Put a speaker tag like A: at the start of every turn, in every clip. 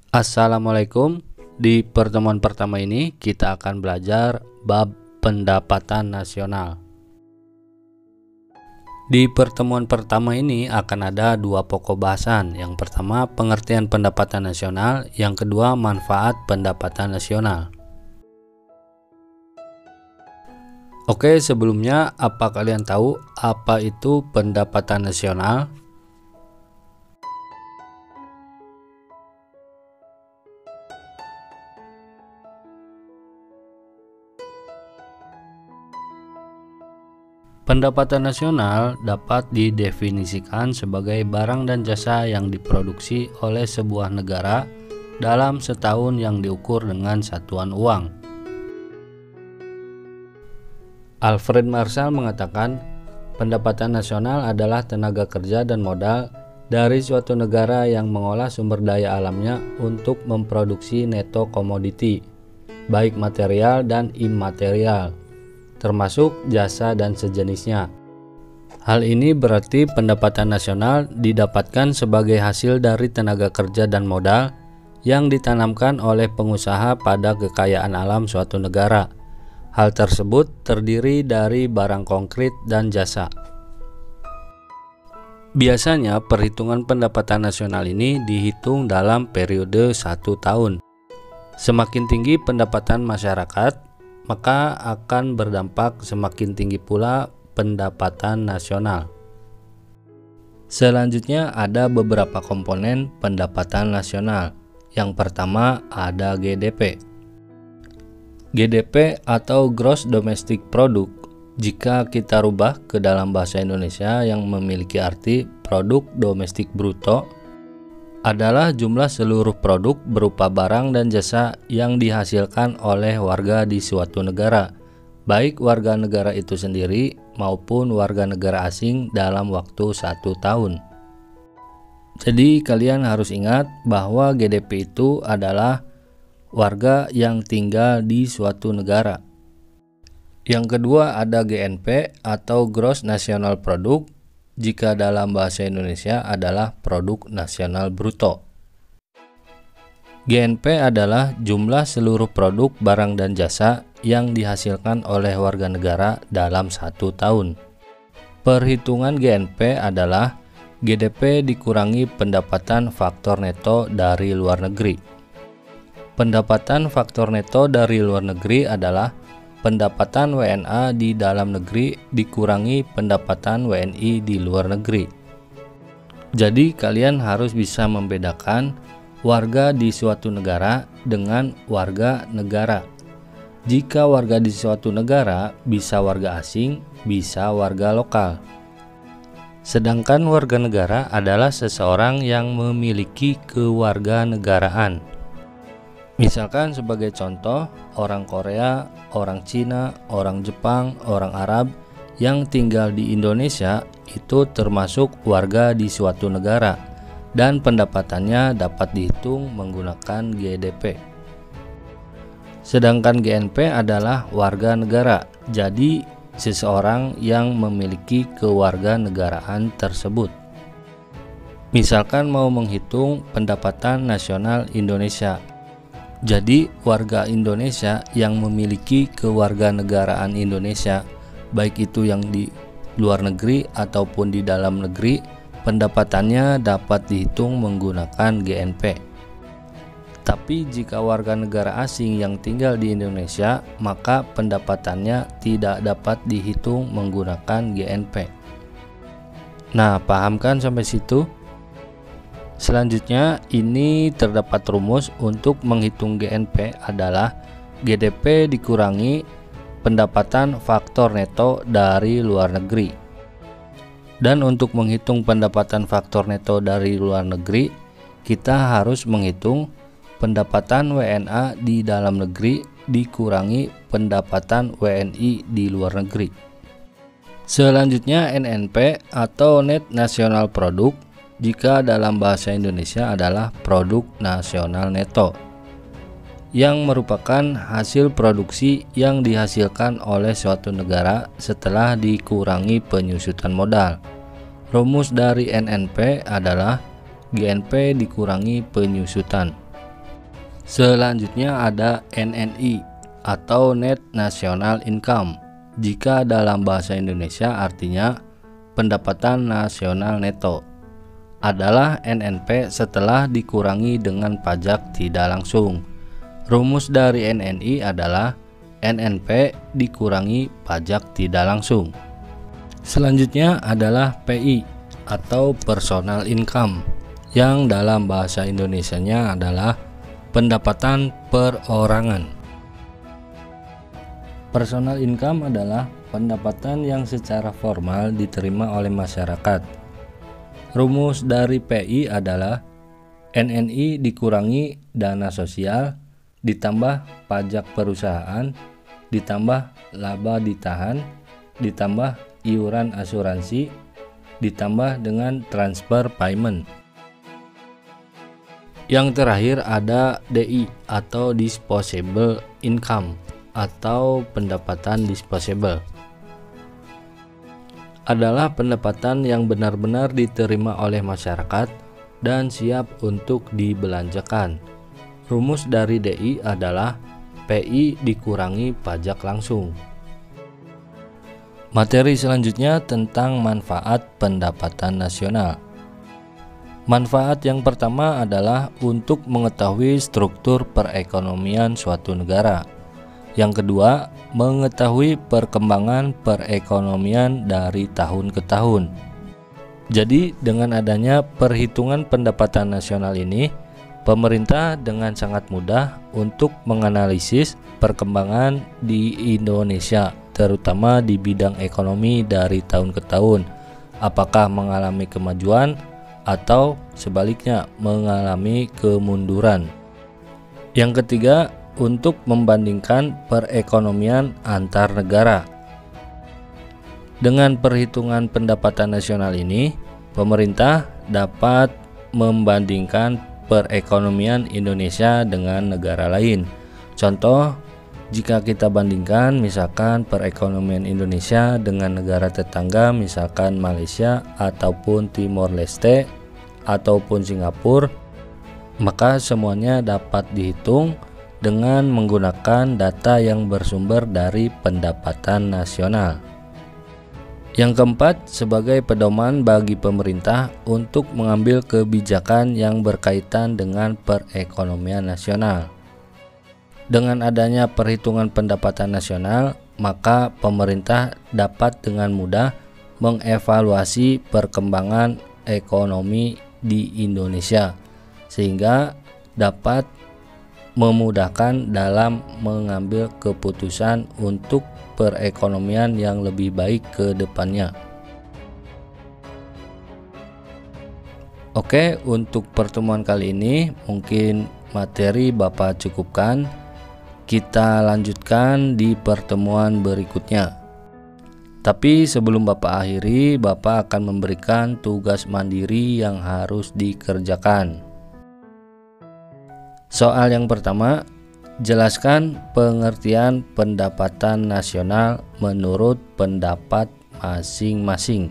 A: Assalamualaikum. Di pertemuan pertama ini kita akan belajar bab pendapatan nasional. Di pertemuan pertama ini akan ada dua pokok bahasan. Yang pertama pengertian pendapatan nasional, yang kedua manfaat pendapatan nasional. Oke, sebelumnya apa kalian tahu apa itu pendapatan nasional? Pendapatan nasional dapat didefinisikan sebagai barang dan jasa yang diproduksi oleh sebuah negara dalam setahun yang diukur dengan satuan uang. Alfred Marshall mengatakan, pendapatan nasional adalah tenaga kerja dan modal dari suatu negara yang mengolah sumber daya alamnya untuk memproduksi neto komoditi, baik material dan imaterial, termasuk jasa dan sejenisnya. Hal ini berarti pendapatan nasional didapatkan sebagai hasil dari tenaga kerja dan modal yang ditanamkan oleh pengusaha pada kekayaan alam suatu negara. Hal tersebut terdiri dari barang konkret dan jasa. Biasanya perhitungan pendapatan nasional ini dihitung dalam periode 1 tahun. Semakin tinggi pendapatan masyarakat, maka akan berdampak semakin tinggi pula pendapatan nasional. Selanjutnya ada beberapa komponen pendapatan nasional. Yang pertama ada GDP. GDP atau Gross Domestic Product, jika kita rubah ke dalam bahasa Indonesia yang memiliki arti produk domestik bruto, adalah jumlah seluruh produk berupa barang dan jasa yang dihasilkan oleh warga di suatu negara, baik warga negara itu sendiri maupun warga negara asing dalam waktu 1 tahun. Jadi kalian harus ingat bahwa GDP itu adalah warga yang tinggal di suatu negara. Yang kedua ada GNP atau Gross National Product, jika dalam bahasa Indonesia adalah produk nasional bruto. GNP adalah jumlah seluruh produk barang dan jasa yang dihasilkan oleh warga negara dalam 1 tahun. Perhitungan GNP adalah GDP dikurangi pendapatan faktor neto dari luar negeri. Pendapatan faktor neto dari luar negeri adalah pendapatan WNA di dalam negeri dikurangi pendapatan WNI di luar negeri. Jadi kalian harus bisa membedakan warga di suatu negara dengan warga negara. Jika warga di suatu negara bisa warga asing, bisa warga lokal. Sedangkan warga negara adalah seseorang yang memiliki kewarganegaraan. Misalkan sebagai contoh, orang Korea, orang Cina, orang Jepang, orang Arab yang tinggal di Indonesia itu termasuk warga di suatu negara dan pendapatannya dapat dihitung menggunakan GDP. Sedangkan GNP adalah warga negara, jadi seseorang yang memiliki kewarganegaraan tersebut. Misalkan mau menghitung pendapatan nasional Indonesia, jadi warga Indonesia yang memiliki kewarganegaraan Indonesia, baik itu yang di luar negeri ataupun di dalam negeri, pendapatannya dapat dihitung menggunakan GNP. Tapi jika warga negara asing yang tinggal di Indonesia, maka pendapatannya tidak dapat dihitung menggunakan GNP. Nah, paham kan sampai situ? Selanjutnya, ini terdapat rumus untuk menghitung GNP adalah GDP dikurangi pendapatan faktor neto dari luar negeri. Dan untuk menghitung pendapatan faktor neto dari luar negeri, kita harus menghitung pendapatan WNA di dalam negeri dikurangi pendapatan WNI di luar negeri. Selanjutnya NNP atau Net National Product, jika dalam bahasa Indonesia adalah produk nasional neto, yang merupakan hasil produksi yang dihasilkan oleh suatu negara setelah dikurangi penyusutan modal. Rumus dari NNP adalah GNP dikurangi penyusutan. Selanjutnya ada NNI atau Net National Income. Jika dalam bahasa Indonesia artinya pendapatan nasional neto. Adalah NNP setelah dikurangi dengan pajak tidak langsung. Rumus dari NNI adalah NNP dikurangi pajak tidak langsung. Selanjutnya adalah PI atau personal income, yang dalam bahasa Indonesianya adalah pendapatan perorangan. Personal income adalah pendapatan yang secara formal diterima oleh masyarakat. Rumus dari PI adalah NNI dikurangi dana sosial ditambah pajak perusahaan ditambah laba ditahan ditambah iuran asuransi ditambah dengan transfer payment. Yang terakhir ada DI atau disposable income atau pendapatan disposable. Adalah pendapatan yang benar-benar diterima oleh masyarakat dan siap untuk dibelanjakan. Rumus dari DI adalah PI dikurangi pajak langsung. Materi selanjutnya tentang manfaat pendapatan nasional. Manfaat yang pertama adalah untuk mengetahui struktur perekonomian suatu negara. Yang kedua, mengetahui perkembangan perekonomian dari tahun ke tahun. Jadi, dengan adanya perhitungan pendapatan nasional ini, pemerintah dengan sangat mudah untuk menganalisis perkembangan di Indonesia, terutama di bidang ekonomi dari tahun ke tahun, apakah mengalami kemajuan atau sebaliknya mengalami kemunduran. Yang ketiga, untuk membandingkan perekonomian antar negara. Dengan perhitungan pendapatan nasional ini, pemerintah dapat membandingkan perekonomian Indonesia dengan negara lain. Contoh, jika kita bandingkan misalkan perekonomian Indonesia dengan negara tetangga, misalkan Malaysia ataupun Timor Leste ataupun Singapura, maka semuanya dapat dihitung dengan menggunakan data yang bersumber dari pendapatan nasional. Yang keempat, sebagai pedoman bagi pemerintah untuk mengambil kebijakan yang berkaitan dengan perekonomian nasional. Dengan adanya perhitungan pendapatan nasional, maka pemerintah dapat dengan mudah mengevaluasi perkembangan ekonomi di Indonesia, sehingga dapat memudahkan dalam mengambil keputusan untuk perekonomian yang lebih baik ke depannya. Oke, untuk pertemuan kali ini mungkin materi Bapak cukupkan. Kita lanjutkan di pertemuan berikutnya. Tapi sebelum Bapak akhiri, Bapak akan memberikan tugas mandiri yang harus dikerjakan. Soal yang pertama, jelaskan pengertian pendapatan nasional menurut pendapat masing-masing.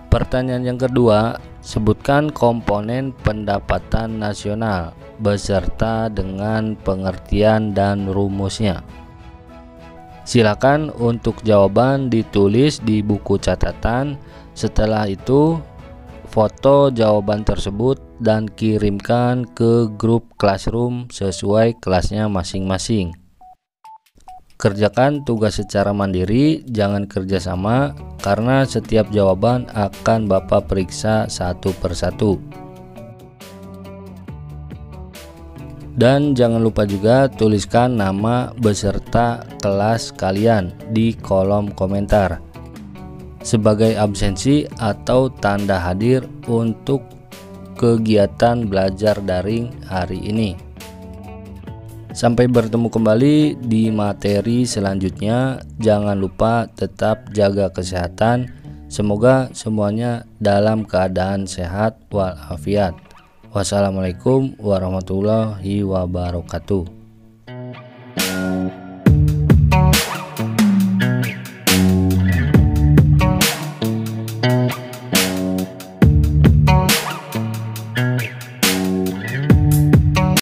A: Pertanyaan yang kedua, sebutkan komponen pendapatan nasional beserta dengan pengertian dan rumusnya. Silakan untuk jawaban ditulis di buku catatan. Setelah itu, foto jawaban tersebut dan kirimkan ke grup Classroom sesuai kelasnya masing-masing. Kerjakan tugas secara mandiri, jangan kerjasama, karena setiap jawaban akan Bapak periksa satu persatu. Dan jangan lupa juga tuliskan nama beserta kelas kalian di kolom komentar sebagai absensi atau tanda hadir untuk kegiatan belajar daring hari ini. Sampai bertemu kembali di materi selanjutnya. Jangan lupa tetap jaga kesehatan. Semoga semuanya dalam keadaan sehat walafiat. Wassalamualaikum warahmatullahi wabarakatuh.